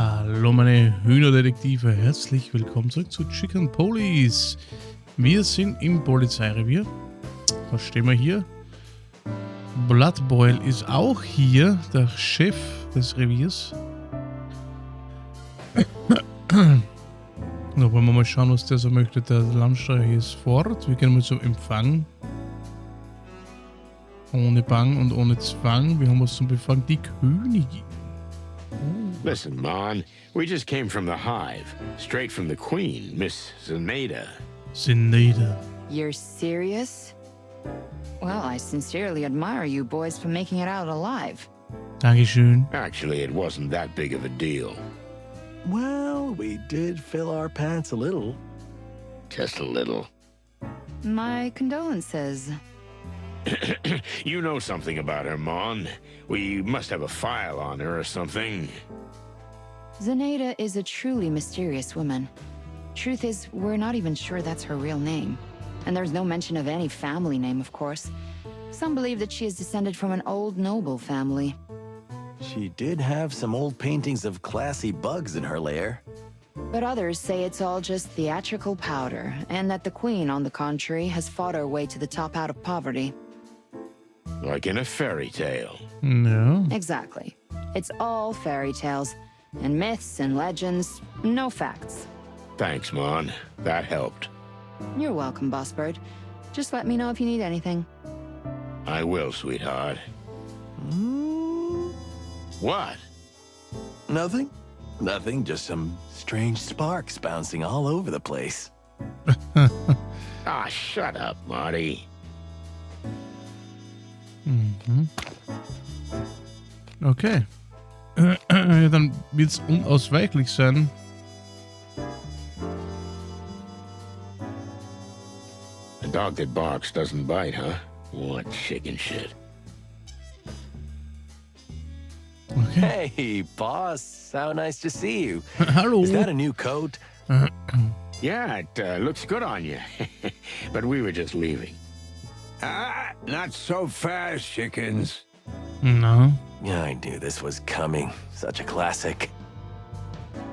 Hallo meine Hühnerdetektive, herzlich willkommen zurück zu Chicken Police. Wir sind im Polizeirevier. Was stehen wir hier? Bloodboil ist auch hier, der Chef des Reviers. Da wollen wir mal schauen, was der so möchte. Der Landsteuer hier ist fort. Wir gehen mal zum Empfang. Ohne Bang und ohne Zwang. Wir haben was zum Befragen. Die Königin. Listen, Mon, we just came from the Hive, straight from the Queen, Miss Zeneda. Zeneda. You're serious? Well, I sincerely admire you boys for making it out alive. Dankeschön. Actually, it wasn't that big of a deal. Well, we did fill our pants a little. Just a little. My condolences. You know something about her, Mon. We must have a file on her or something. Zeneda is a truly mysterious woman. Truth is, we're not even sure that's her real name. And there's no mention of any family name, of course. Some believe that she is descended from an old noble family. She did have some old paintings of classy bugs in her lair. But others say it's all just theatrical powder, and that the Queen, on the contrary, has fought her way to the top out of poverty. Like in a fairy tale. No. Exactly. It's all fairy tales, and myths and legends, no facts. Thanks, Mon. That helped. You're welcome, Boss Bird. Just let me know if you need anything. I will, sweetheart. What? Nothing? Nothing, just some strange sparks bouncing all over the place. Ah, shut up, Marty. Okay. Dann wird's unausweichlich sein. A dog that barks doesn't bite, huh? What chicken shit. Okay. Hey, boss. How nice to see you. Hallo. Is that a new coat? Yeah, it looks good on you. But we were just leaving. Not so fast, chickens. No. Yeah, I knew this was coming. Such a classic.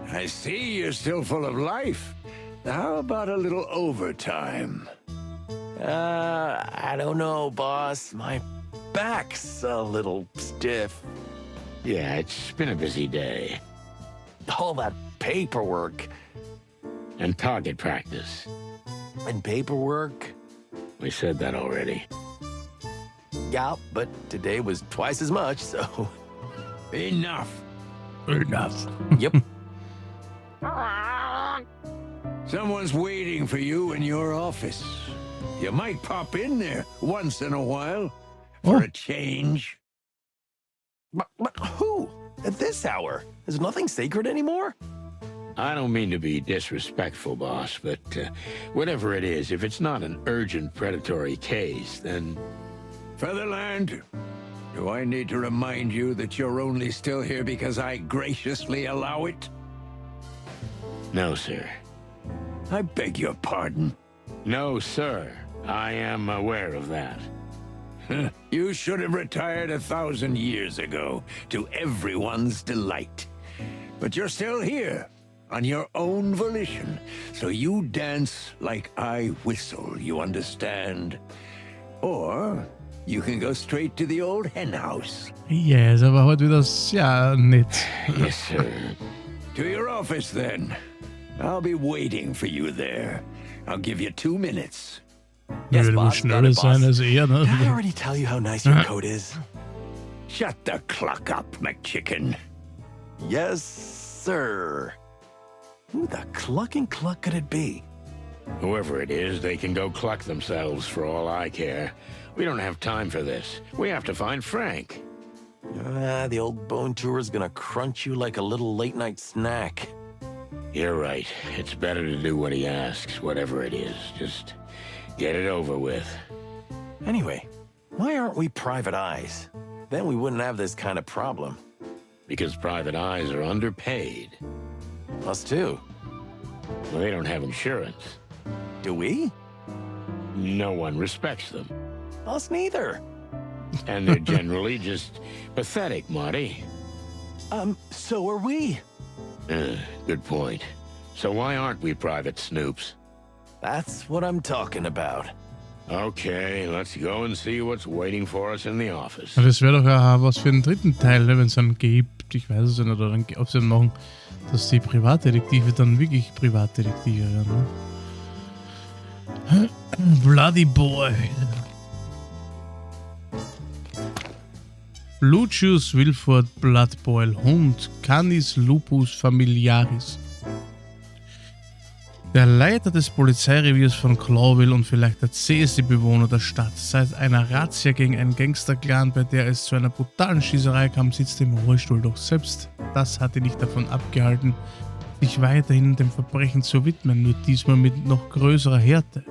I see you're still full of life. How about a little overtime? I don't know, boss. My back's a little stiff. Yeah, it's been a busy day. All that paperwork. And target practice. And paperwork? We said that already. Yeah, but today was twice as much, so... Enough. Enough. Yep. Someone's waiting for you in your office. You might pop in there once in a while for a change. But who? At this hour? Is nothing sacred anymore? I don't mean to be disrespectful, boss, but whatever it is, if it's not an urgent predatory case, then... Featherland, do I need to remind you that you're only still here because I graciously allow it? No, sir. I beg your pardon. No, sir. I am aware of that. You should have retired 1,000 years ago, to everyone's delight. But you're still here, on your own volition, so you dance like I whistle, you understand? Or you can go straight to the old hen house. Yes, aber heute wieder sehr nett. Yes, sir. To your office, then. I'll be waiting for you there. I'll give you 2 minutes. Yes, Yes, wohl boss. Got schneller it, sein boss. als er, ne? Did I already tell you how nice your coat is? Shut the clock up, McChicken. Yes, sir. Who the clucking cluck could it be? Whoever it is, they can go cluck themselves for all I care. We don't have time for this. We have to find Frank. The old bone tourer's gonna crunch you like a little late-night snack. You're right. It's better to do what he asks, whatever it is. Just get it over with. Anyway, why aren't we private eyes? Then we wouldn't have this kind of problem. Because private eyes are underpaid. Us too. Well, they don't have insurance. Do we? No one respects them. Us neither. And they're generally just pathetic, Marty. So are we. Good point. So why aren't we private snoops? That's what I'm talking about. Okay, let's go and see what's waiting for us in the office. Aber das wäre doch was für den dritten Teil, ne? Wenn es dann gibt, ich weiß es nicht, oder dann, ob sie dann machen, dass die Privatdetektive dann wirklich Privatdetektive werden. Ne? Bloody Boy. Lucius Wilford Bloodboil Hund Canis Lupus Familiaris. Der Leiter des Polizeireviers von Clawville und vielleicht der zäheste Bewohner der Stadt. Seit einer Razzia gegen einen Gangsterclan, bei der es zu einer brutalen Schießerei kam, sitzt er im Rollstuhl. Doch selbst das hat ihn nicht davon abgehalten, sich weiterhin dem Verbrechen zu widmen, nur diesmal mit noch größerer Härte.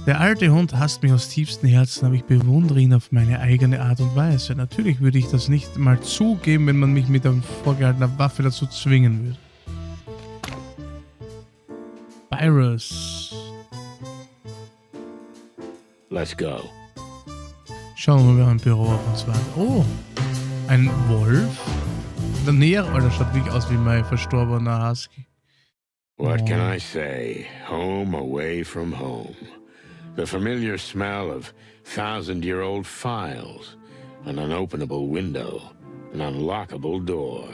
Der alte Hund hasst mich aus tiefstem Herzen, aber ich bewundere ihn auf meine eigene Art und Weise. Natürlich würde ich das nicht mal zugeben, wenn man mich mit einer vorgehaltener Waffe dazu zwingen würde. Virus. Let's go. Schauen wir mal, wer im Büro auf uns wartet. Oh, ein Wolf? Der näher, Alter, schaut wirklich aus wie mein verstorbener Husky. What can I say? Home away from home. The familiar smell of thousand-year-old files, an unopenable window, an unlockable door,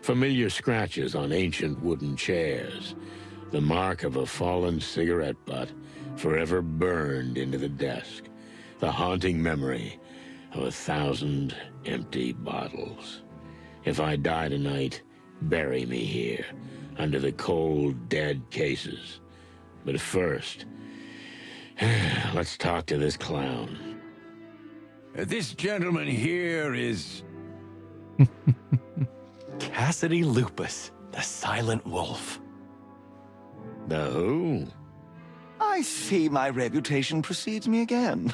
familiar scratches on ancient wooden chairs, the mark of a fallen cigarette butt forever burned into the desk, the haunting memory of 1,000 empty bottles. If I die tonight, bury me here, under the cold, dead cases. But first, let's talk to this clown. This gentleman here is... Cassidy Lupus, the Silent Wolf. The who? I see my reputation precedes me again.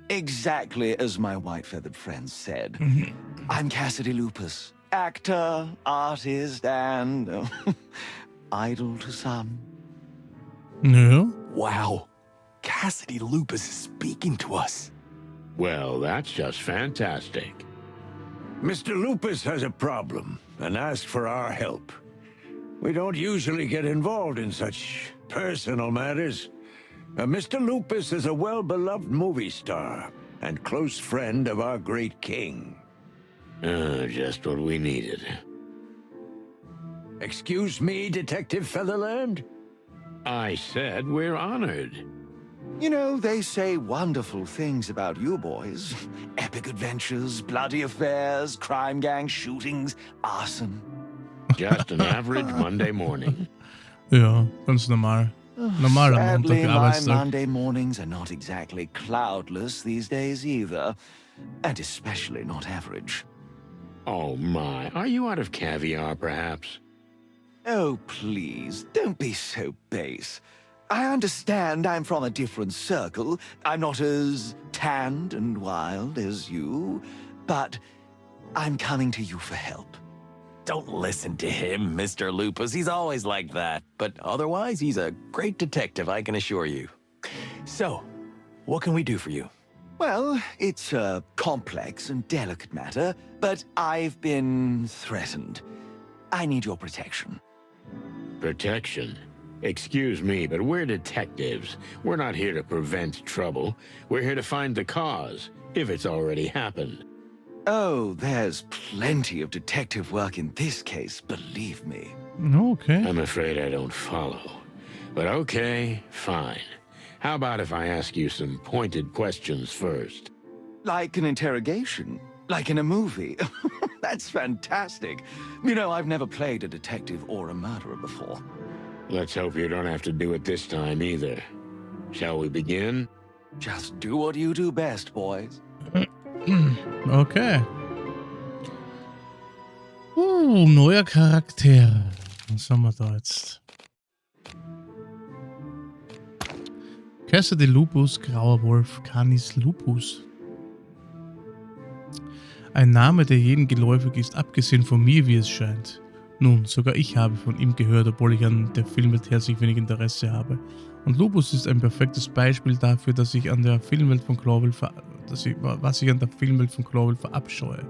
Exactly as my white-feathered friend said. I'm Cassidy Lupus, actor, artist, and idol to some. Ja. Wow, Cassidy Lupus is speaking to us. Well, that's just fantastic. Mr. Lupus has a problem and asked for our help. We don't usually get involved in such personal matters. Mr. Lupus is a well-beloved movie star and close friend of our great king. Just what we needed. Excuse me, Detective Featherland? I said we're honored. You know, they say wonderful things about you boys. Epic adventures, bloody affairs, crime gang shootings, arson. Just an average Monday morning. Ja, ganz normal. Normaler Sadly, Montag, my Arbeitstag. Monday mornings are not exactly cloudless these days either. And especially not average. Oh my, are you out of caviar perhaps? Oh, please, don't be so base. I understand I'm from a different circle. I'm not as tanned and wild as you, but I'm coming to you for help. Don't listen to him, Mr. Lupus. He's always like that. But otherwise, he's a great detective, I can assure you. So, what can we do for you? Well, it's a complex and delicate matter, but I've been threatened. I need your protection. Protection? Excuse me, but we're detectives. We're not here to prevent trouble. We're here to find the cause, if it's already happened. Oh, there's plenty of detective work in this case, believe me. Okay. I'm afraid I don't follow. But okay, fine. How about if I ask you some pointed questions first? Like an interrogation, like in a movie. That's fantastic. You know, I've never played a detective or a murderer before. Let's hope you don't have to do it this time either. Shall we begin? Just do what you do best, boys. Okay. Neuer Charakter. Was haben wir da jetzt? Cassidy Lupus, grauer Wolf, Canis Lupus. Ein Name, der jedem geläufig ist, abgesehen von mir, wie es scheint. Nun, sogar ich habe von ihm gehört, obwohl ich an der Filmwelt herzlich wenig Interesse habe. Und Lupus ist ein perfektes Beispiel dafür, dass ich an der Filmwelt von Clawville was ich an der Filmwelt von Clawville verabscheue.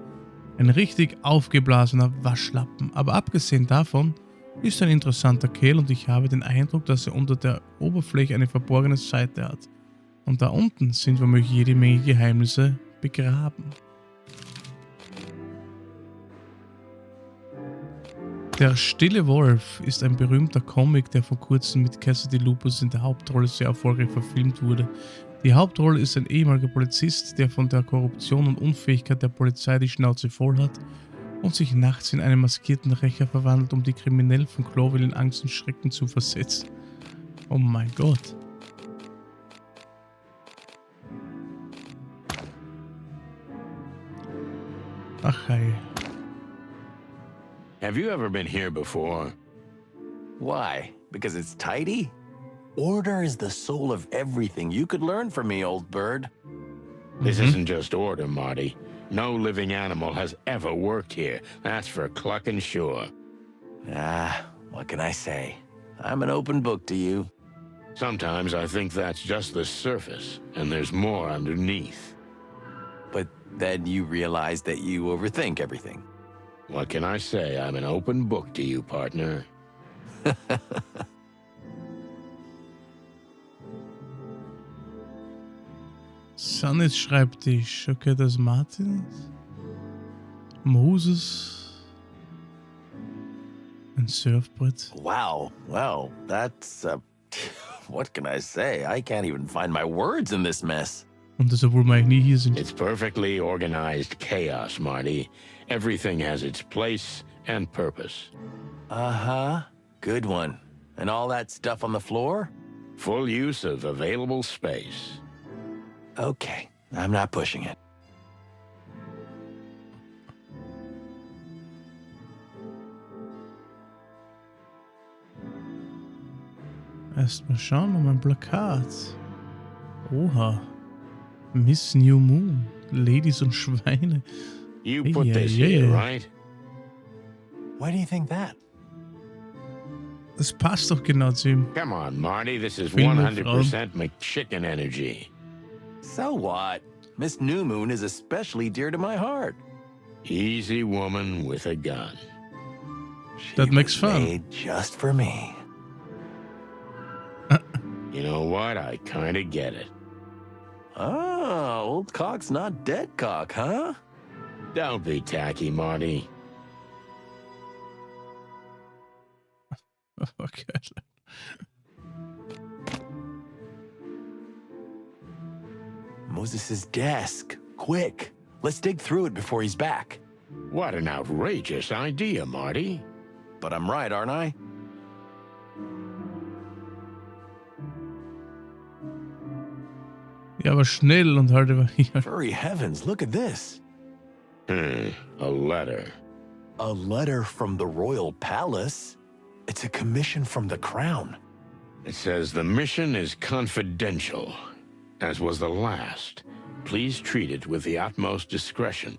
Ein richtig aufgeblasener Waschlappen. Aber abgesehen davon ist er ein interessanter Kerl und ich habe den Eindruck, dass er unter der Oberfläche eine verborgene Seite hat. Und da unten sind womöglich jede Menge Geheimnisse begraben. Der stille Wolf ist ein berühmter Comic, der vor kurzem mit Cassidy Lupus in der Hauptrolle sehr erfolgreich verfilmt wurde. Die Hauptrolle ist ein ehemaliger Polizist, der von der Korruption und Unfähigkeit der Polizei die Schnauze voll hat und sich nachts in einen maskierten Rächer verwandelt, um die Kriminellen von Cloville in Angst und Schrecken zu versetzen. Oh mein Gott. Ach hey. Have you ever been here before? Why? Because it's tidy? Order is the soul of everything. You could learn from me, old bird. This isn't just order, Marty. No living animal has ever worked here. That's for clucking sure. What can I say? I'm an open book to you. Sometimes I think that's just the surface, and there's more underneath. But then you realize that you overthink everything. What can I say? I'm an open book to you, partner. Sunnys Schreibtisch. Okay, das ist Martins. Moses. Ein Surfbrett. Wow. Well, that's, what can I say? I can't even find my words in this mess. Und das, obwohl wir eigentlich nie hier sind. It's perfectly organized chaos, Marty. Everything has its place and purpose. Uh-huh. Good one. And all that stuff on the floor? Full use of available space. Okay, I'm not pushing it. Erstmal schauen, um ein Plakat. Oha. Miss New Moon. Ladies und Schweine. You put this here, right? Why do you think that? Das passt doch genau zu ihm. Come on, Marty. This is Film 100% McChicken energy. So what? Miss New Moon is especially dear to my heart. Easy woman with a gun. That makes was fun. made just for me. You know what? I kind of get it. Ah, old cock's not dead cock, huh? Don't be tacky, Marty. Okay. Moses' desk. Quick. Let's dig through it before he's back. What an outrageous idea, Marty. But I'm right, aren't I? Ja, aber schnell und halt über hier. Furry heavens, look at this. A letter. A letter from the royal palace. It's a commission from the crown. It says the mission is confidential, as was the last. Please treat it with the utmost discretion.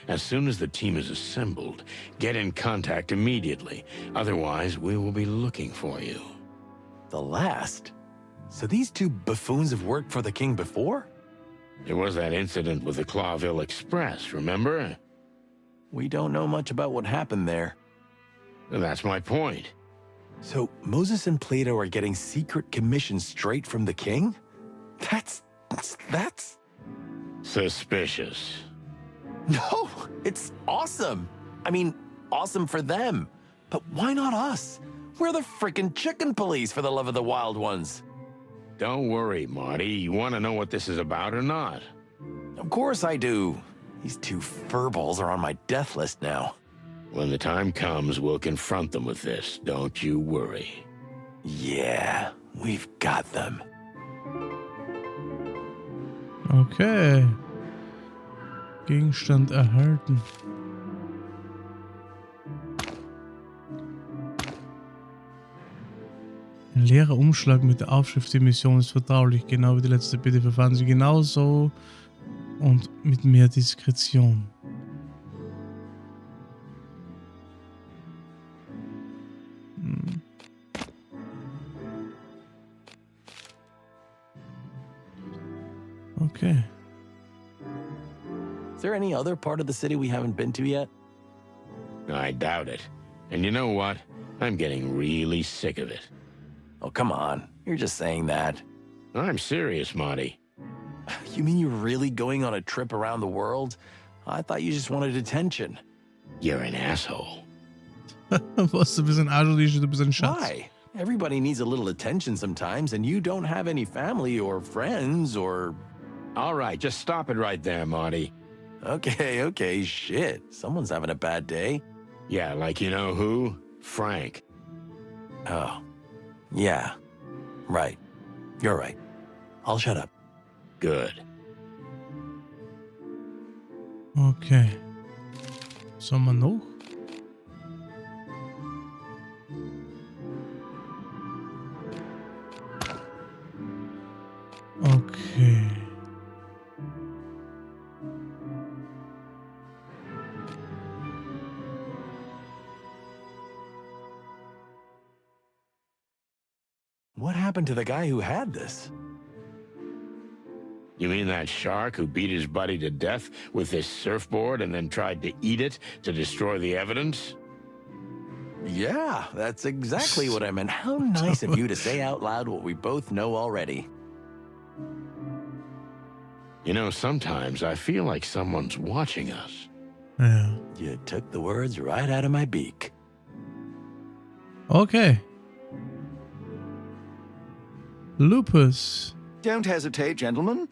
As soon as the team is assembled, get in contact immediately. Otherwise, we will be looking for you. The last? So these two buffoons have worked for the king before? There was that incident with the Clawville Express, remember? We don't know much about what happened there. That's my point. So Moses and Plato are getting secret commissions straight from the king? That's... Suspicious. No, it's awesome. I mean, awesome for them. But why not us? We're the frickin' chicken police, for the love of the wild ones. Don't worry, Marty. You want to know what this is about or not? Of course I do. These two furballs are on my death list now. When the time comes, we'll confront them with this. Don't you worry. Yeah, we've got them. Okay. Gegenstand erhalten. Ein leerer Umschlag mit der Aufschrift, die Mission ist vertraulich, genau wie die letzte. Bitte verfahren Sie genauso und mit mehr Diskretion. Okay. Is there any other part of the city we haven't been to yet? I doubt it. And you know what? I'm getting really sick of it. Oh, come on. You're just saying that. I'm serious, Marty. You mean you're really going on a trip around the world? I thought you just wanted attention. You're an asshole. Was, du bist ein Arschloch, du bist ein Schatz. Why? Everybody needs a little attention sometimes, and you don't have any family or friends or... All right, just stop it right there, Marty. Okay, shit. Someone's having a bad day. Yeah, like you know who? Frank. Oh, yeah. Right. You're right. I'll shut up. Good. Okay. Sollen wir noch? Okay. What happened to the guy who had this? You mean that shark who beat his buddy to death with this surfboard and then tried to eat it to destroy the evidence? Yeah, that's exactly what I meant. How nice of you to say out loud what we both know already. You know, sometimes I feel like someone's watching us. Ja. You took the words right out of my beak. Okay. Lupus. Don't hesitate, gentlemen.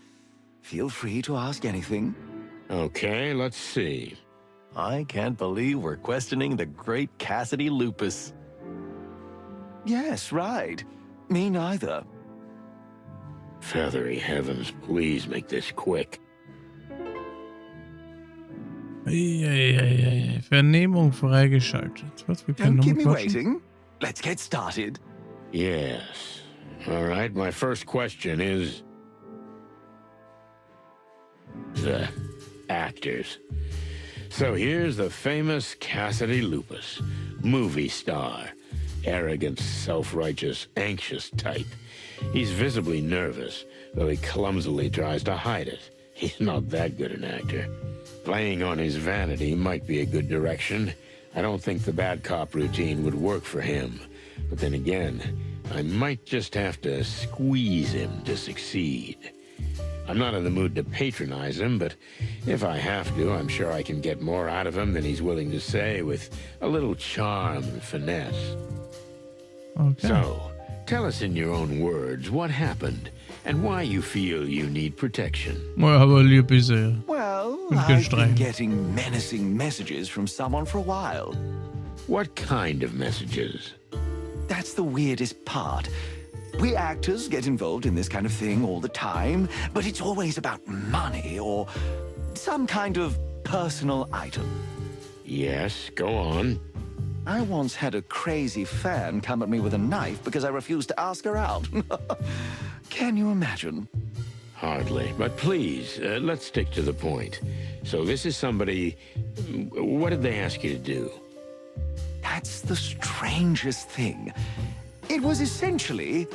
Feel free to ask anything. Okay, let's see. I can't believe we're questioning the great Cassidy Lupus. Yes, right. Me neither. Feathery heavens, please make this quick. Eieieiei. Vernehmung freigeschaltet. Was? Wir können Don't keep noch me mal quatschen? waiting. Let's get started. Yes. All right, my first question is... the actors. So here's the famous Cassidy Lupus, movie star, arrogant, self-righteous, anxious type. He's visibly nervous, though he clumsily tries to hide it. He's not that good an actor. Playing on his vanity might be a good direction. I don't think the bad cop routine would work for him. But then again, I might just have to squeeze him to succeed. I'm not in the mood to patronize him, but if I have to, I'm sure I can get more out of him than he's willing to say with a little charm and finesse. Okay. So, tell us in your own words what happened and why you feel you need protection. Ja, aber lieb ist er. Well, Bin I've been streng. getting menacing messages from someone for a while. What kind of messages? That's the weirdest part. We actors get involved in this kind of thing all the time, but it's always about money or some kind of personal item. Yes, go on. I once had a crazy fan come at me with a knife because I refused to ask her out. Can you imagine? Hardly, but please, let's stick to the point. So this is somebody... What did they ask you to do? That's the strangest thing. It was essentially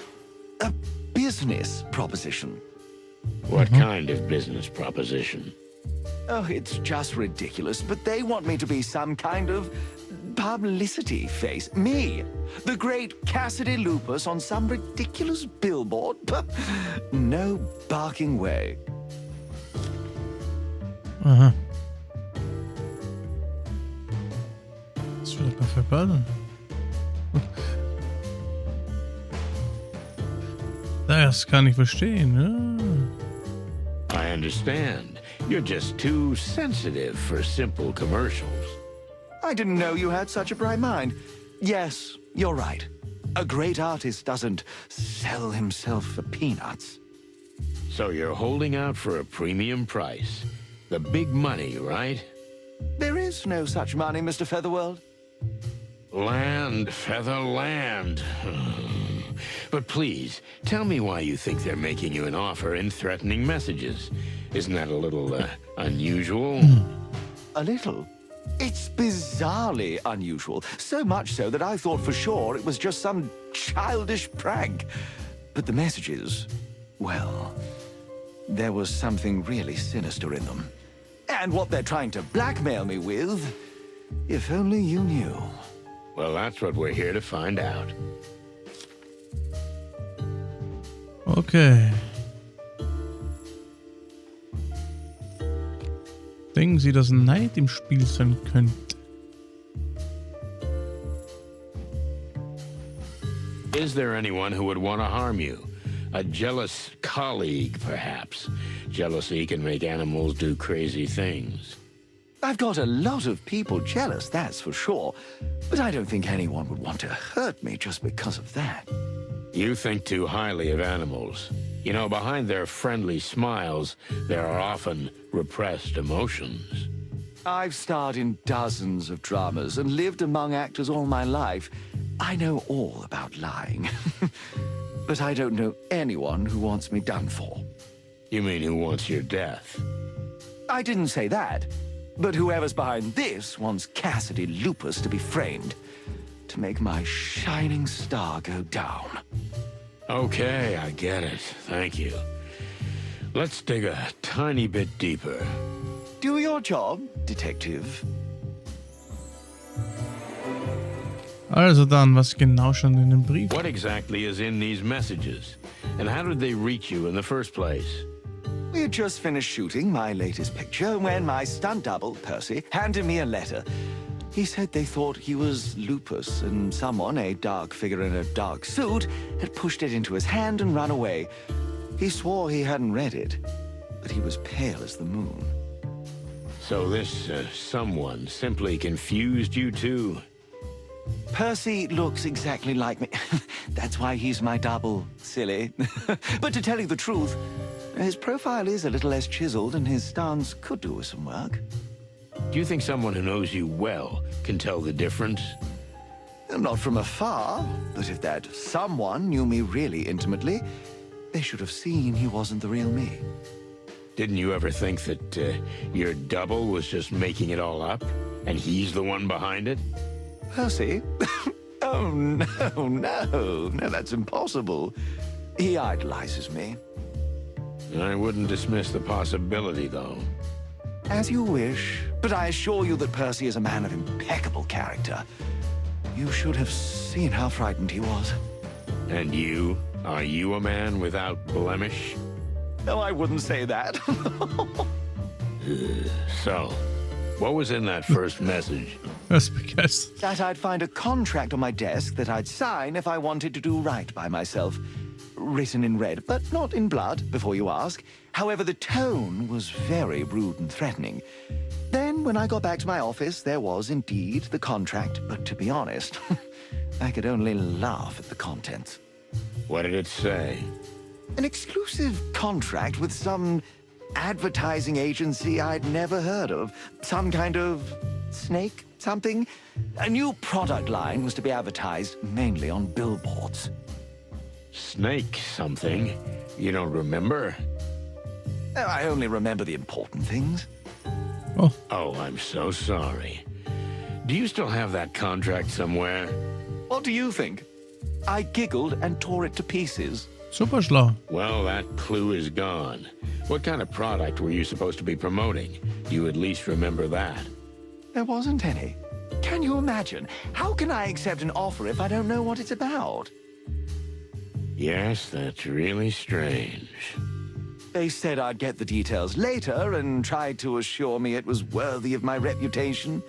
a business proposition. What kind of business proposition? Oh, it's just ridiculous, but they want me to be some kind of publicity face. Me, the great Cassidy Lupus on some ridiculous billboard. No barking way. Aha. Was wird das für Börden? Das kann ich verstehen, ja. I understand. You're just too sensitive for simple commercials. I didn't know you had such a bright mind. Yes, you're right. A great artist doesn't sell himself for peanuts. So you're holding out for a premium price. The big money, right? There is no such money, Mr. Featherworld. Land, feather, land. But please, tell me why you think they're making you an offer in threatening messages. Isn't that a little, unusual? A little. It's bizarrely unusual. So much so that I thought for sure it was just some childish prank. But the messages, well, there was something really sinister in them. And what they're trying to blackmail me with, if only you knew. Well, that's what we're here to find out. Okay. Denken Sie, dass Neid im Spiel sein könnte? Is there anyone who would want to harm you? A jealous colleague, perhaps. Jealousy can make animals do crazy things. I've got a lot of people jealous, that's for sure. But I don't think anyone would want to hurt me just because of that. You think too highly of animals. You know, behind their friendly smiles, there are often repressed emotions. I've starred in dozens of dramas and lived among actors all my life. I know all about lying. But I don't know anyone who wants me done for. You mean who wants your death? I didn't say that. But whoever's behind this wants Cassidy Lupus to be framed. To make my shining star go down. Okay, I get it. Thank you. Let's dig a tiny bit deeper. Do your job, detective. Also dann, was genau stand in dem Brief? What exactly is in these messages? And how did they reach you in the first place? We had just finished shooting my latest picture when my stunt double, Percy, handed me a letter. He said they thought he was Lupus, and someone, a dark figure in a dark suit, had pushed it into his hand and run away. He swore he hadn't read it, but he was pale as the moon. So this someone simply confused you two? Percy looks exactly like me. That's why he's my double, silly. But to tell you the truth, his profile is a little less chiseled and his stance could do with some work. Do you think someone who knows you well can tell the difference? Not from afar, but if that someone knew me really intimately, they should have seen he wasn't the real me. Didn't you ever think that your double was just making it all up? And he's the one behind it? Percy? Oh, no, that's impossible. He idolizes me. I wouldn't dismiss the possibility, though. As you wish, but I assure you that Percy is a man of impeccable character. You should have seen how frightened he was. And you? Are you a man without blemish? No, I wouldn't say that. So, what was in that first message? Das ist begeistert. That I'd find a contract on my desk that I'd sign if I wanted to do right by myself. Written in red, but not in blood, before you ask. However, the tone was very rude and threatening. Then, when I got back to my office, there was indeed the contract, but to be honest, I could only laugh at the contents. What did it say? An exclusive contract with some advertising agency I'd never heard of. Some kind of snake something. A new product line was to be advertised mainly on billboards. Snake something? You don't remember? I only remember the important things. Oh, I'm so sorry. Do you still have that contract somewhere? What do you think? I giggled and tore it to pieces. Super schlau. Well, that clue is gone. What kind of product were you supposed to be promoting? Do you at least remember that? There wasn't any. Can you imagine? How can I accept an offer if I don't know what it's about? Yes, that's really strange. They said I'd get the details later and tried to assure me it was worthy of my reputation.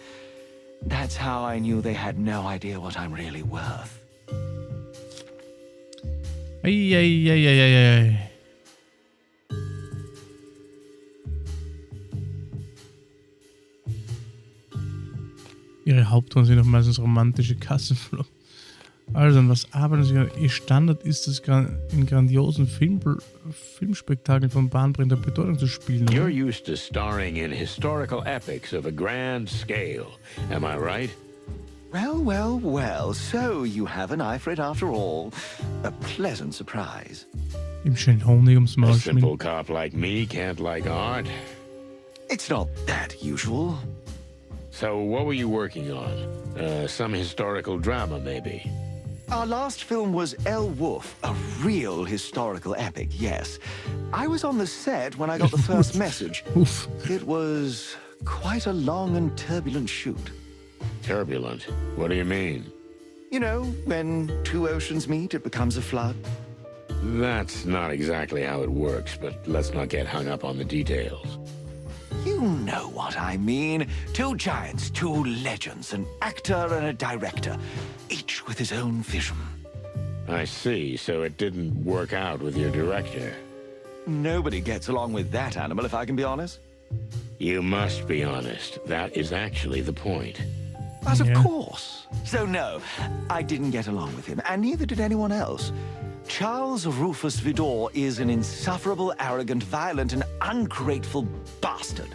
That's how I knew they had no idea what I'm really worth. Ei. Ihre Hauptrollen sind auch meistens romantische Kassenflop. Also, an was arbeiten Sie? Ihr Standard ist es, in grandiosen Filmspektakeln von bahnbrechender Bedeutung zu spielen. You're used to starring in historical epics of a grand scale. Am I right? Well, so you have an eye for it after all. A pleasant surprise. Ihm schön Honig ums A Maul simple schmieren. cop like me can't like art. It's not that usual. So what were you working on? Some historical drama, maybe? Our last film was El Wolf, a real historical epic, yes. I was on the set when I got the first message. Uff. It was quite a long and turbulent shoot. Turbulent? What do you mean? You know, when two oceans meet, it becomes a flood. That's not exactly how it works, but let's not get hung up on the details. You know what I mean. Two giants, two legends, an actor and a director, each with his own vision. I see, so it didn't work out with your director. Nobody gets along with that animal, if I can be honest. You must be honest. That is actually the point. But Yeah. of course. So no, I didn't get along with him, and neither did anyone else. Charles Rufus Vidor is an insufferable, arrogant, violent, and ungrateful bastard.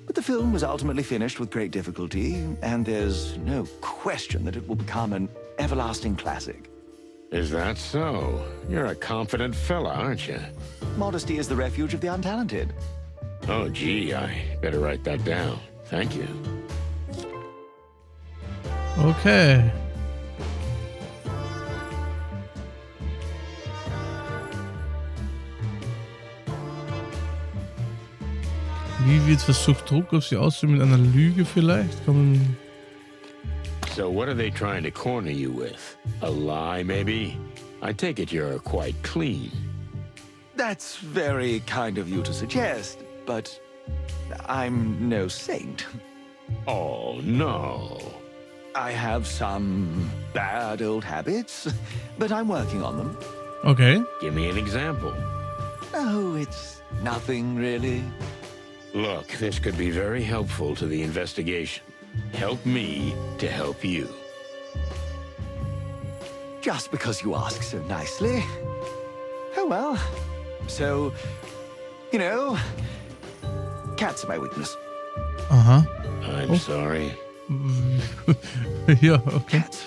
But the film was ultimately finished with great difficulty, and there's no question that it will become an everlasting classic. Is that so? You're a confident fella, aren't you? Modesty is the refuge of the untalented. Oh, gee, I better write that down. Thank you. Okay. Wie wird versucht, Druck auf sie auszuüben mit einer Lüge vielleicht? Kann So what are they trying to corner you with? A lie, maybe? I take it you're quite clean. That's very kind of you to suggest, but I'm no saint. Oh, no. I have some bad old habits, but I'm working on them. Okay. Give me an example. Oh, it's nothing really. Look, this could be very helpful to the investigation. Help me to help you. Just because you ask so nicely. Oh well. So, you know, cats are my weakness. Aha. I'm sorry. Ja, okay. Cats.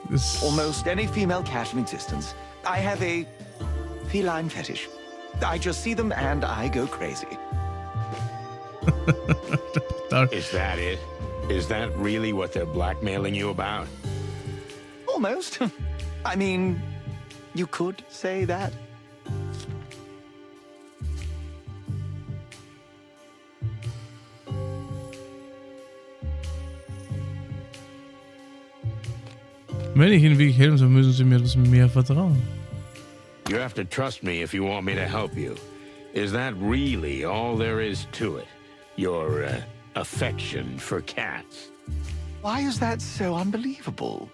Das, Almost any female cat in existence. I have a feline fetish. I just see them and I go crazy. Is that it? Is that really what they're blackmailing you about? Almost. I mean, you could say that. Wenn ich Ihnen wirklich helfen soll, müssen Sie mir etwas mehr vertrauen. You have to trust me if you want me to help you. Is that really all there is to it? Your affection for cats? Why is that so unbelievable?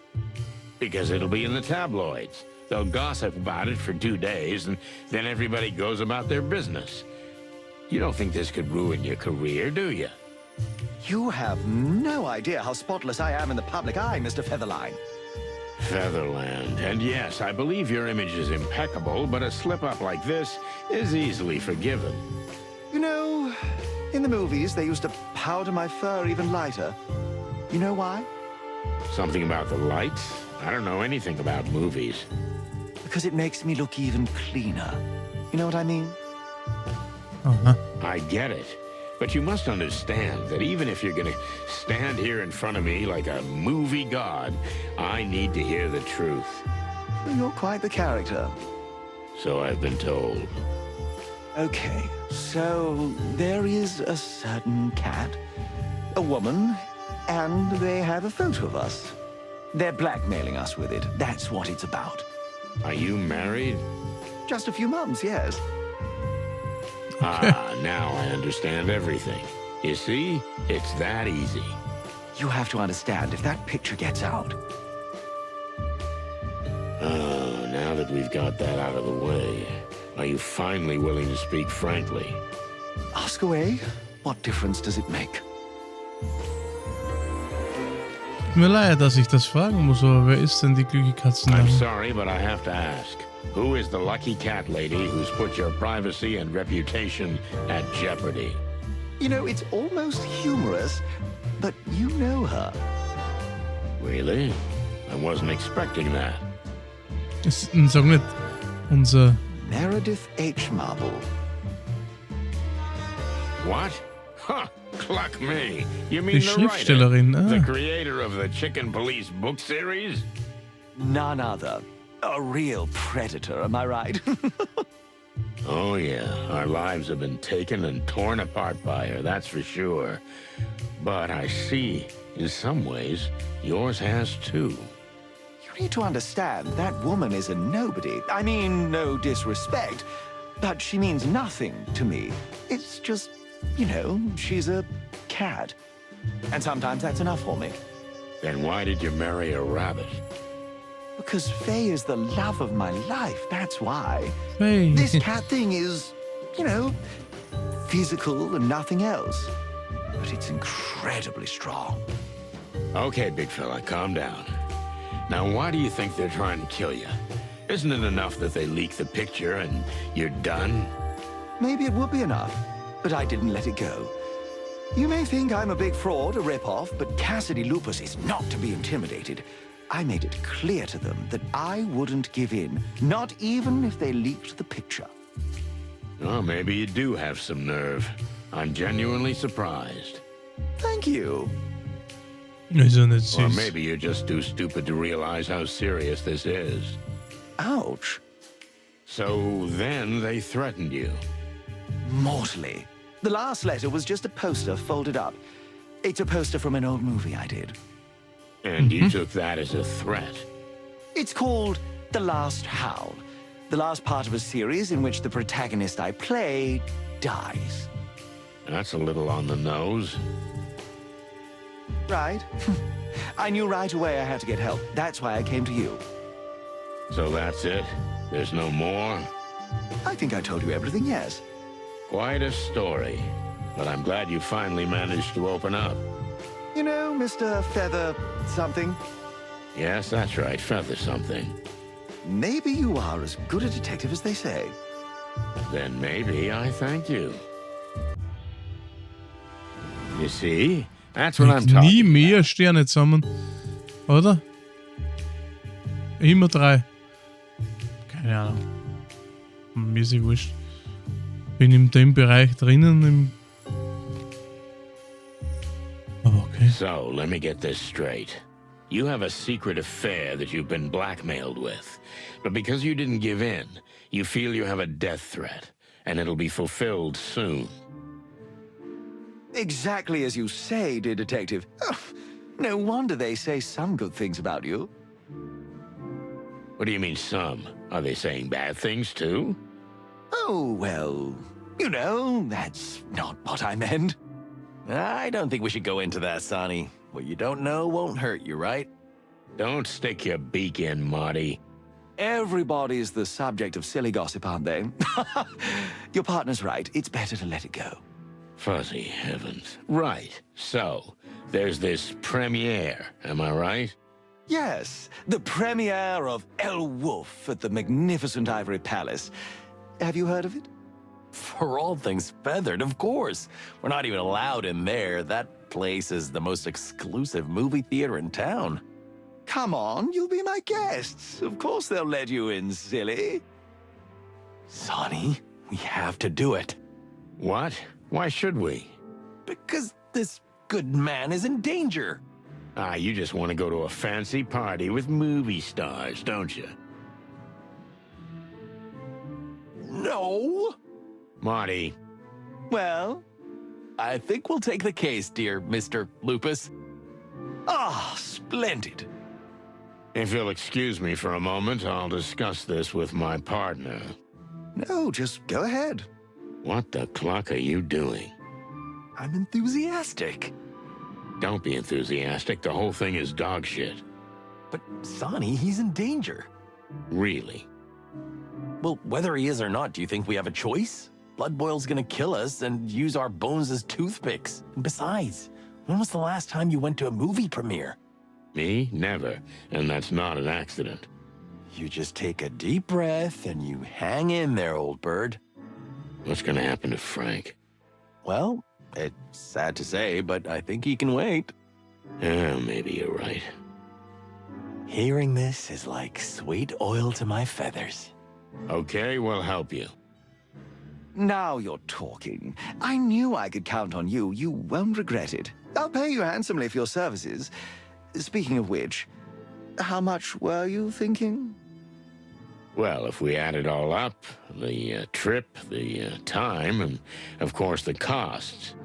Because it'll be in the tabloids. They'll gossip about it for 2 days, and then everybody goes about their business. You don't think this could ruin your career, do you? You have no idea how spotless I am in the public eye, Mr. Featherline. Featherland. And yes, I believe your image is impeccable, but a slip-up like this is easily forgiven. You know, in the movies, they used to powder my fur even lighter. You know why? Something about the lights? I don't know anything about movies. Because it makes me look even cleaner. You know what I mean? Aha. I get it. But you must understand that even if you're gonna stand here in front of me like a movie god, I need to hear the truth. You're quite the character. So I've been told. Okay, so there is a certain cat, a woman, and they have a photo of us. They're blackmailing us with it. That's what it's about. Are you married? Just a few months, yes. Ah, now I understand everything. You see, it's that easy. You have to understand, if that picture gets out, Oh, now that we've got that out of the way, are you finally willing to speak frankly? ask away. What difference does it make? Tut mir leid, dass ich das fragen muss, aber wer ist denn die glückliche I'm Katzendame? sorry, but I have to ask. Who is the lucky cat lady who's put your privacy and reputation at jeopardy? You know, it's almost humorous, but you know her. Really? I wasn't expecting that. Sag nicht, unser... Meredith H. Marble. What? Huh, cluck me. You Die mean the writer? Schriftstellerin, The ah. creator of the Chicken Police book series? None other. A real predator, am I right? Oh, yeah. Our lives have been taken and torn apart by her, that's for sure. But I see, in some ways, yours has too. You need to understand, that woman is a nobody. I mean, no disrespect, but she means nothing to me. It's just, you know, she's a cat. And sometimes that's enough for me. Then why did you marry a rabbit? Because Faye is the love of my life, that's why. Hey. This cat thing is, you know, physical and nothing else. But it's incredibly strong. Okay, big fella, calm down. Now, why do you think they're trying to kill you? Isn't it enough that they leak the picture and you're done? Maybe it would be enough, but I didn't let it go. You may think I'm a big fraud, a rip-off, but Cassidy Lupus is not to be intimidated. I made it clear to them that I wouldn't give in, not even if they leaked the picture. Oh, maybe you do have some nerve. I'm genuinely surprised. Thank you. Isn't it Or süß? maybe you're just too stupid to realize how serious this is. Ouch. So then they threatened you. Mortally. The last letter was just a poster folded up. It's a poster from an old movie I did. And you took that as a threat. It's called The Last Howl, the last part of a series in which the protagonist I play dies. That's a little on the nose. Right? I knew right away I had to get help. That's why I came to you. So that's it? There's no more? I think I told you everything, yes. Quite a story. But I'm glad you finally managed to open up. You know, Mr. Feather something, Yes, that's right. Feather something. maybe you are as good a detective as they say. Then maybe I thank you. You see? That's what I'm Nie talking mehr Sterne zusammen. Oder? Immer 3. Keine Ahnung. Mir ist wurscht. Bin in dem Bereich drinnen. Aber okay. So, let me get this straight. You have a secret affair that you've been blackmailed with. But because you didn't give in, you feel you have a death threat. And it'll be fulfilled soon. Exactly as you say, dear detective. Oh, no wonder they say some good things about you. What do you mean some? Are they saying bad things too? Oh, well, you know, that's not what I meant. I don't think we should go into that, Sonny. What you don't know won't hurt you, right? Don't stick your beak in, Marty. Everybody's the subject of silly gossip, aren't they? Your partner's right. It's better to let it go. Fuzzy heavens. Right. So, there's this premiere, am I right? Yes, the premiere of El Wolf at the magnificent Ivory Palace. Have you heard of it? For all things feathered, of course. We're not even allowed in there. That place is the most exclusive movie theater in town. Come on, you'll be my guests. Of course they'll let you in, silly. Sonny, we have to do it. What? Why should we? Because this good man is in danger. Ah, you just want to go to a fancy party with movie stars, don't you? No. Marty, Well, I think we'll take the case, dear Mr. Lupus. splendid. if you'll excuse me for a moment, I'll discuss this with my partner. No, just go ahead. What the cluck are you doing? I'm enthusiastic. Don't be enthusiastic. The whole thing is dog shit. But Sonny, he's in danger. Really. Well, whether he is or not, do you think we have a choice? Blood Boil's gonna kill us and use our bones as toothpicks. And besides, when was the last time you went to a movie premiere? Me? Never. And that's not an accident. You just take a deep breath and you hang in there, old bird. What's gonna happen to Frank? Well, it's sad to say, but I think he can wait. Maybe you're right. Hearing this is like sweet oil to my feathers. Okay, we'll help you. Now you're talking. I knew I could count on you. You won't regret it. I'll pay you handsomely for your services. Speaking of which, How much were you thinking? Well, if we add it all up, the trip, the time, and of course the costs.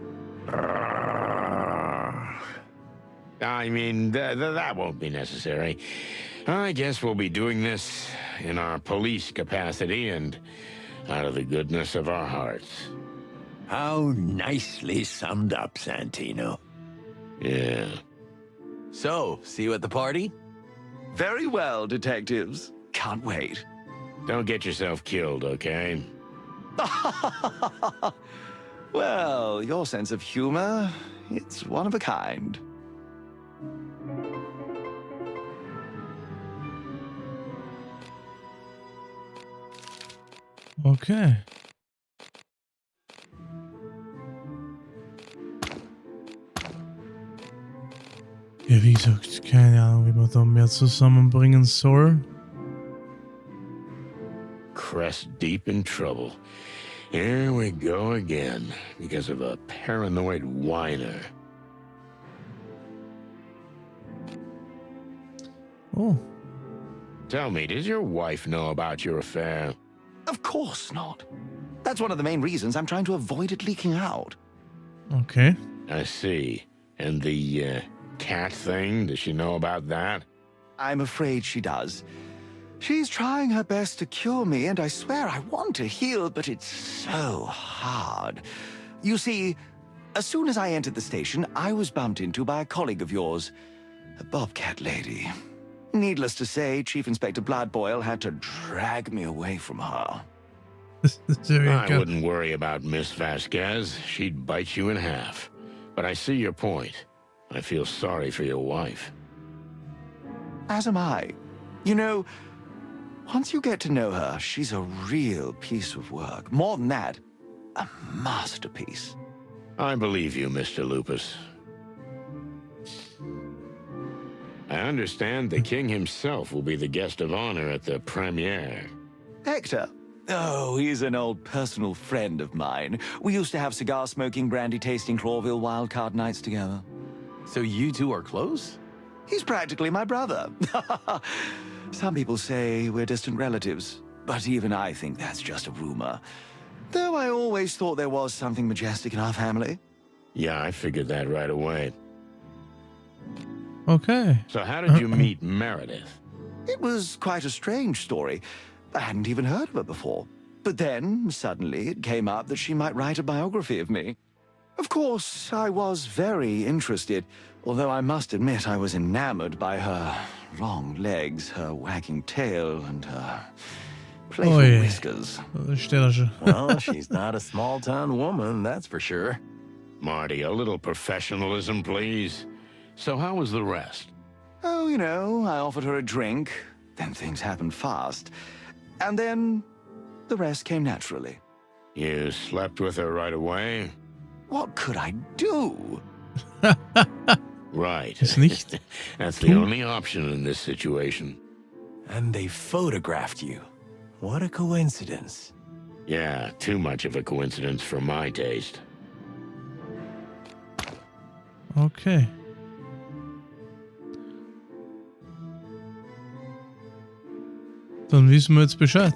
I mean, that won't be necessary. I guess we'll be doing this in our police capacity and out of the goodness of our hearts. How nicely summed up, Santino. Yeah. So, see you at the party? Very well, detectives. Can't wait. Don't get yourself killed, okay? Well, your sense of humor, it's one of a kind. Okay. Ja, wie gesagt, keine Ahnung, wie man da mehr zusammenbringen soll. Crest deep in trouble. Here we go again, because of a paranoid whiner. Oh. Tell me, does your wife know about your affair? Of course not. That's one of the main reasons I'm trying to avoid it leaking out. Okay. I see. And the, cat thing, does she know about that? I'm afraid she does. She's trying her best to cure me, and I swear I want to heal, but it's so hard. You see, as soon as I entered the station, I was bumped into by a colleague of yours, a bobcat lady. Needless to say, Chief Inspector Bloodboil had to drag me away from her. There you I go. wouldn't worry about Miss Vasquez. She'd bite you in half. But I see your point. I feel sorry for your wife. As am I. You know, once you get to know her, she's a real piece of work. More than that, a masterpiece. I believe you, Mr. Lupus. I understand the king himself will be the guest of honor at the premiere. Hector? Oh, he's an old personal friend of mine. We used to have cigar-smoking, brandy-tasting Clawville wildcard nights together. So you two are close? He's practically my brother. Some people say we're distant relatives, but even I think that's just a rumor. Though I always thought there was something majestic in our family. Yeah, I figured that right away. Okay. So how did you meet Meredith? It was quite a strange story. I hadn't even heard of her before. But then, suddenly, it came up that she might write a biography of me. Of course, I was very interested, although I must admit I was enamored by her long legs, her wagging tail, and her playful yeah. whiskers. Stellerje. Well, she's not a small-town woman, that's for sure. Marty, a little professionalism, please. So how was the rest? Oh, you know, I offered her a drink, then things happened fast. And then the rest came naturally. You slept with her right away? What could I do? Right. Ist nicht. That's the only option in this situation. And they photographed you. What a coincidence. Yeah, too much of a coincidence for my taste. Okay. Dann wissen wir jetzt Bescheid.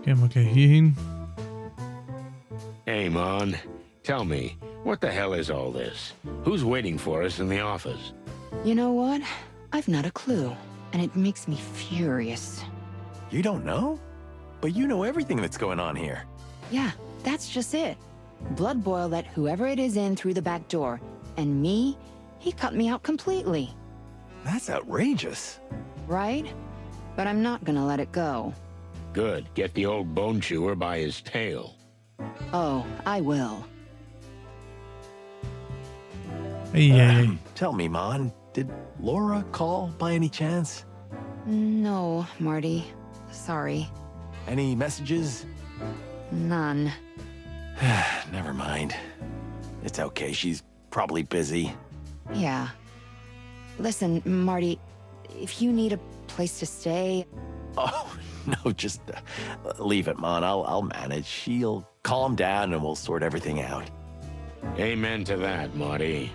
Gehen wir gleich hier hin. Hey, Mon, tell me, what the hell is all this? Who's waiting for us in the office? You know what? I've not a clue, and it makes me furious. You don't know? But you know everything that's going on here. Yeah, that's just it. Bloodboil let whoever it is in through the back door, and me, he cut me out completely. That's outrageous. Right? But I'm not gonna let it go. Good. Get the old bone chewer by his tail. Oh, I will. Eieiei. Tell me, Mon, did Laura call by any chance? No, Marty. Sorry. Any messages? None. Never mind. It's okay, she's probably busy. Yeah. Listen, Marty, if you need a place to stay... Oh, no, just leave it, Mon. I'll manage. She'll calm down and we'll sort everything out. Amen to that, Marty.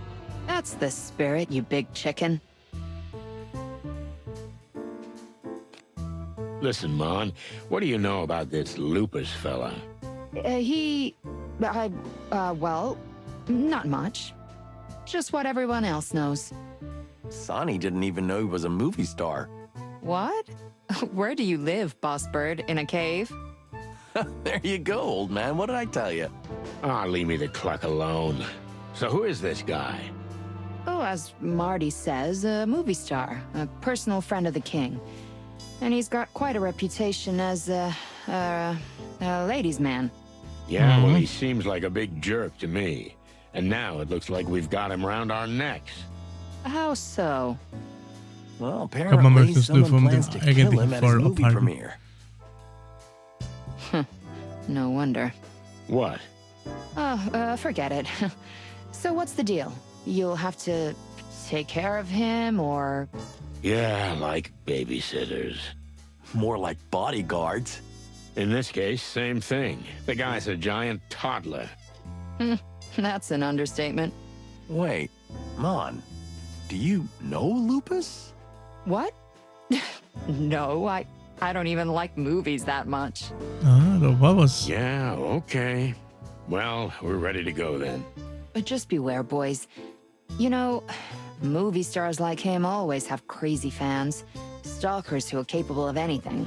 That's the spirit, you big chicken. Listen, Mon, what do you know about this Lupus fella? Well, not much. Just what everyone else knows. Sonny didn't even know he was a movie star. What? Where do you live, boss bird? In a cave? There you go, old man. What did I tell you? Ah, leave me the cluck alone. So who is this guy? Oh, as Marty says, a movie star, a personal friend of the king. And he's got quite a reputation as a ladies' man. Yeah, well, he seems like a big jerk to me. And now it looks like we've got him round our necks. How so? Well, man apparently möchte es nur someone vom plans to eigentlichen kill him at his Fall movie abhalten. premiere. No wonder. What? Oh, forget it. So what's the deal? You'll have to take care of him, or... Yeah, like babysitters. More like bodyguards. In this case, same thing. The guy's a giant toddler. That's an understatement. Wait, Mon, do you know Lupus? What? No, I don't even like movies that much. Ah, da war was. Yeah, okay. Well, we're ready to go then. But just beware, boys. You know, movie stars like him always have crazy fans. Stalkers who are capable of anything.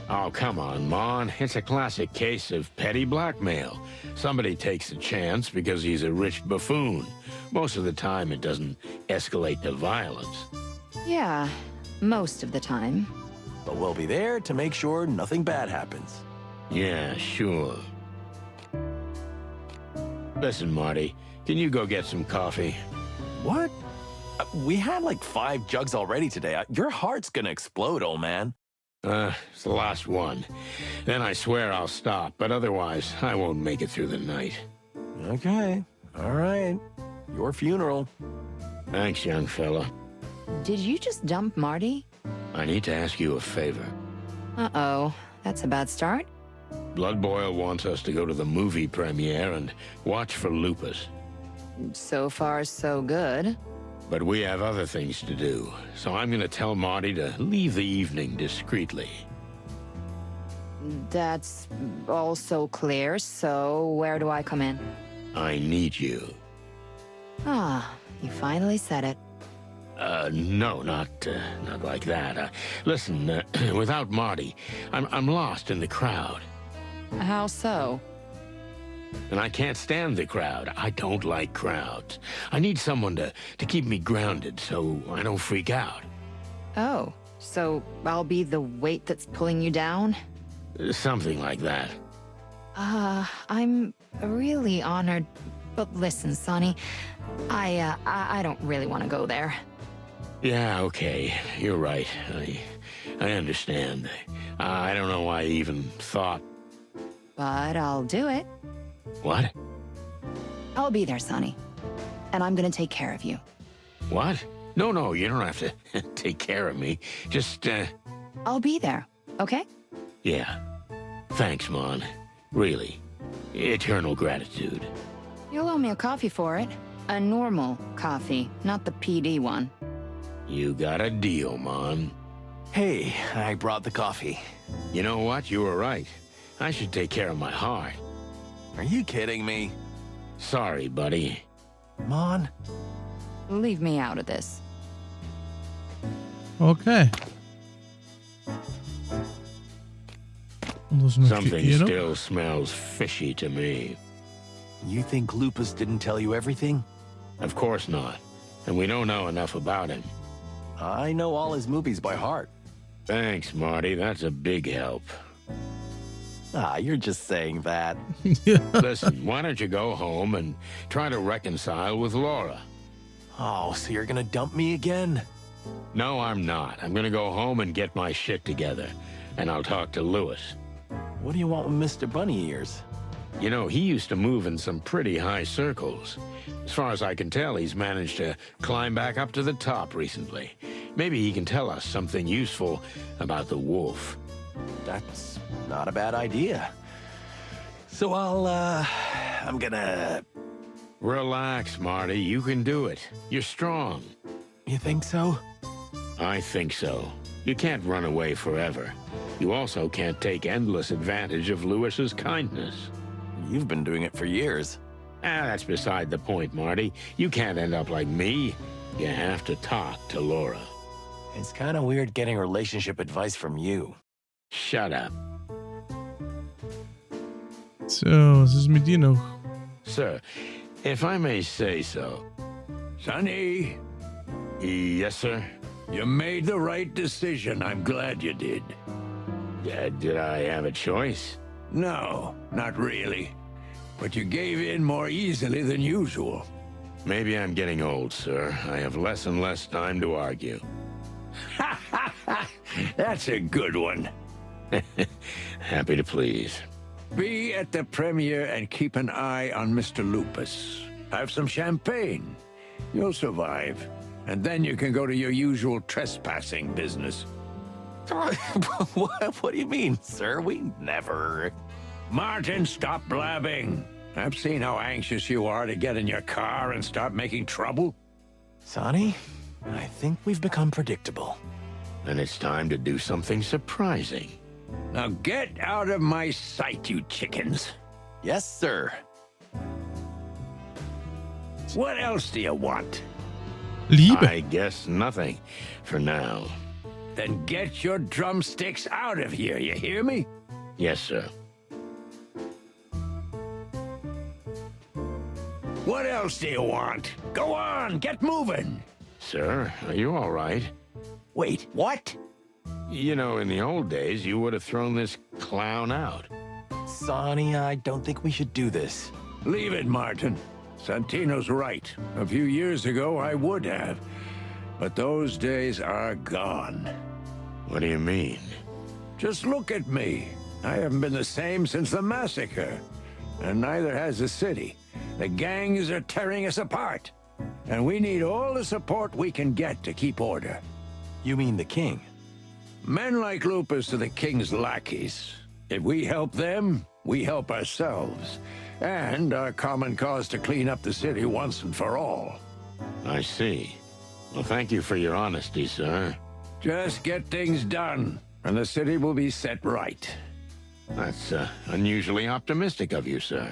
Oh, come on, Mon. It's a classic case of petty blackmail. Somebody takes a chance because he's a rich buffoon. Most of the time, it doesn't escalate to violence. Yeah, most of the time. But we'll be there to make sure nothing bad happens. Yeah, sure. Listen, Marty, can you go get some coffee? What? We had like 5 jugs already today. Your heart's gonna explode, old man. It's the last one. Then I swear I'll stop, but otherwise, I won't make it through the night. Okay, all right. Your funeral. Thanks, young fella. Did you just dump Marty? I need to ask you a favor. Uh-oh, that's a bad start. Blood Boil wants us to go to the movie premiere and watch for Lupus. So far, so good. But we have other things to do, so I'm gonna tell Marty to leave the evening discreetly. That's all so clear, so where do I come in? I need you. Ah, you finally said it. No, not like that. Listen, without Marty, I'm lost in the crowd. How so? And I can't stand the crowd. I don't like crowds. I need someone to keep me grounded so I don't freak out. Oh, so I'll be the weight that's pulling you down? Something like that. I'm really honored. But listen, Sonny, I don't really want to go there. Yeah, okay. You're right. I understand. I don't know why I even thought... But I'll do it. What? I'll be there, Sonny. And I'm gonna take care of you. What? No, you don't have to take care of me. Just, I'll be there, okay? Yeah. Thanks, Mon. Really. Eternal gratitude. You'll owe me a coffee for it. A normal coffee, not the PD one. You got a deal, Mon. Hey, I brought the coffee. You know what? You were right. I should take care of my heart. Are you kidding me? Sorry, buddy. Mon? Leave me out of this. Okay. Und was möchte Something ihr noch? still smells fishy to me. You think Lupus didn't tell you everything? Of course not. And we don't know enough about him. I know all his movies by heart. Thanks, Marty. That's a big help. Ah, you're just saying that. Listen, why don't you go home and try to reconcile with Laura? Oh, so you're gonna dump me again? No, I'm not. I'm gonna go home and get my shit together. And I'll talk to Lewis. What do you want with Mr. Bunny Ears? You know, he used to move in some pretty high circles. As far as I can tell, he's managed to climb back up to the top recently. Maybe he can tell us something useful about the wolf. That's not a bad idea. So I'm gonna Relax, Marty. You can do it. You're strong. You think so? I think so. You can't run away forever. You also can't take endless advantage of Lewis's kindness. You've been doing it for years. That's beside the point, Marty. You can't end up like me. You have to talk to Laura. It's kind of weird getting relationship advice from you. Shut up. So, was ist mit dir noch? Sir, if I may say so. Sonny, Yes, sir? you made the right decision. I'm glad you did. Did I have a choice? No, not really. But you gave in more easily than usual. Maybe I'm getting old, sir. I have less and less time to argue. That's a good one. Happy to please. Be at the premiere and keep an eye on Mr. Lupus. Have some champagne. You'll survive. And then you can go to your usual trespassing business. What do you mean, sir? We never... Martin, stop blabbing. I've seen how anxious you are to get in your car and start making trouble. Sonny, I think we've become predictable. Then it's time to do something surprising. Now get out of my sight, you chickens. Yes, sir. What else do you want? Liebe. I guess nothing for now. Then get your drumsticks out of here, you hear me? Yes, sir. What else do you want? Go on, get moving. Sir, are you all right? Wait, what? You know, in the old days, you would have thrown this clown out. Sonny, I don't think we should do this. Leave it, Martin. Santino's right. A few years ago, I would have. But those days are gone. What do you mean? Just look at me. I haven't been the same since the massacre. And neither has the city. The gangs are tearing us apart. And we need all the support we can get to keep order. You mean the king? Men like Lupus are the king's lackeys. If we help them, we help ourselves. And our common cause to clean up the city once and for all. I see. Well, thank you for your honesty, sir. Just get things done, and the city will be set right. That's unusually optimistic of you, sir.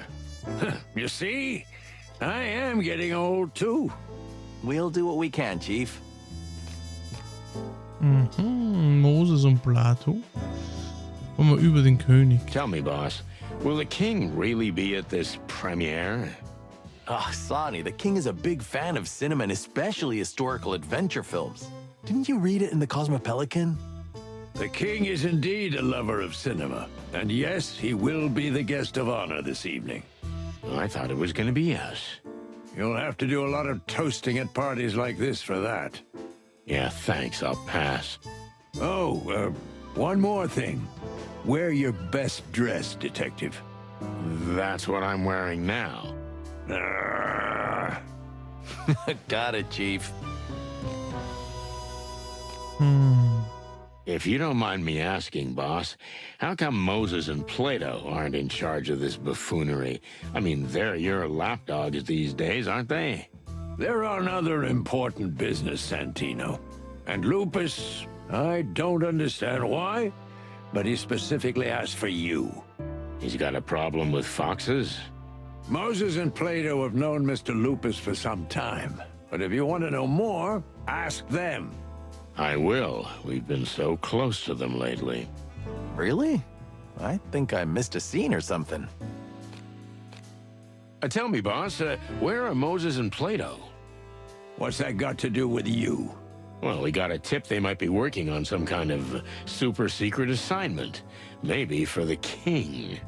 You see? I am getting old, too. We'll do what we can, Chief. Moses und Plato. Kommen wir über den König. Tell me, boss, will the king really be at this premiere? Sonny, the king is a big fan of cinema and especially historical adventure films. Didn't you read it in the Cosmopelican? The king is indeed a lover of cinema. And yes, he will be the guest of honor this evening. I thought it was going to be us. You'll have to do a lot of toasting at parties like this for that. Yeah, thanks, I'll pass. Oh, one more thing. Wear your best dress, detective. That's what I'm wearing now. Got it, Chief. If you don't mind me asking, boss, how come Moses and Plato aren't in charge of this buffoonery? I mean, they're your lapdogs these days, aren't they? They're on other important business, Santino. And Lupus, I don't understand why, but he specifically asked for you. He's got a problem with foxes? Moses and Plato have known Mr. Lupus for some time. But if you want to know more, ask them. I will. We've been so close to them lately. Really? I think I missed a scene or something. Tell me, boss, where are Moses and Plato? What's that got to do with you? Well, we got a tip they might be working on some kind of super secret assignment. Maybe for the king.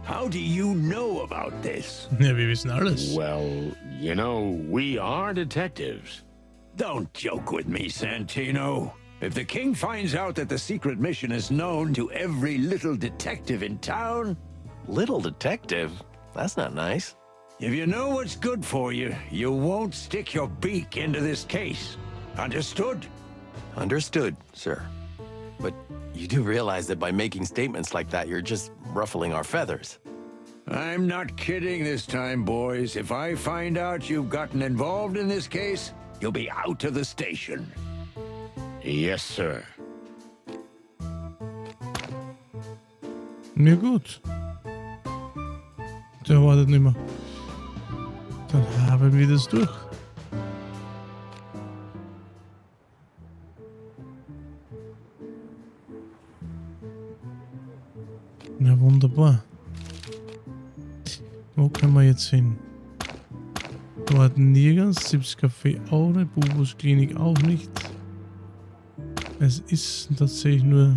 How do you know about this? Ja, wir wissen alles. Well, you know, we are detectives. Don't joke with me, Santino. If the king finds out that the secret mission is known to every little detective in town... Little detective? That's not nice. If you know what's good for you, you won't stick your beak into this case. Understood? Understood, sir. But you do realize that by making statements like that, you're just ruffling our feathers. I'm not kidding this time, boys. If I find out you've gotten involved in this case, you'll be out of the station. Yes, sir. Ja gut. Der wartet nicht mehr. Dann haben wir das durch. Ja, wunderbar. Wo können wir jetzt hin? Dort nirgends, Sips Café auch nicht, Bubus Klinik auch nicht. Es ist tatsächlich nur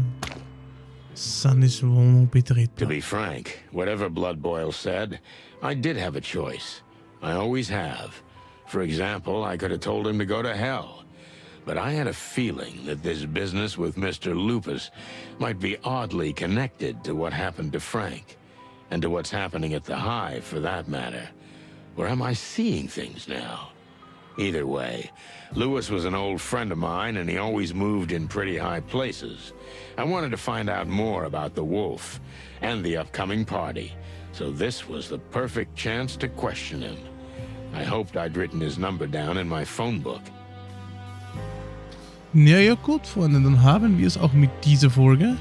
Sunnys Wohnung To betreten. be frank, whatever Blood Boil said, I did have a choice. I always have. For example, I could have told him to go to hell. But I had a feeling that this business with Mr. Lupus might be oddly connected to what happened to Frank. And to what's happening at the Hive, for that matter. Or am I seeing things now? Either way, Lewis was an old friend of mine, and he always moved in pretty high places. I wanted to find out more about the wolf and the upcoming party, so this was the perfect chance to question him. I hoped I'd written his number down in my phone book. Ja gut, Freunde, dann haben wir es auch mit dieser Folge.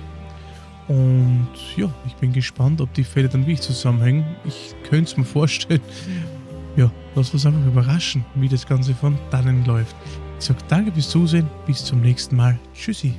Und ja, ich bin gespannt, ob die Fälle dann wirklich zusammenhängen. Ich könnte es mir vorstellen. Ja, lass uns einfach überraschen, wie das Ganze von dannen läuft. Ich sage danke fürs Zusehen, bis zum nächsten Mal. Tschüssi.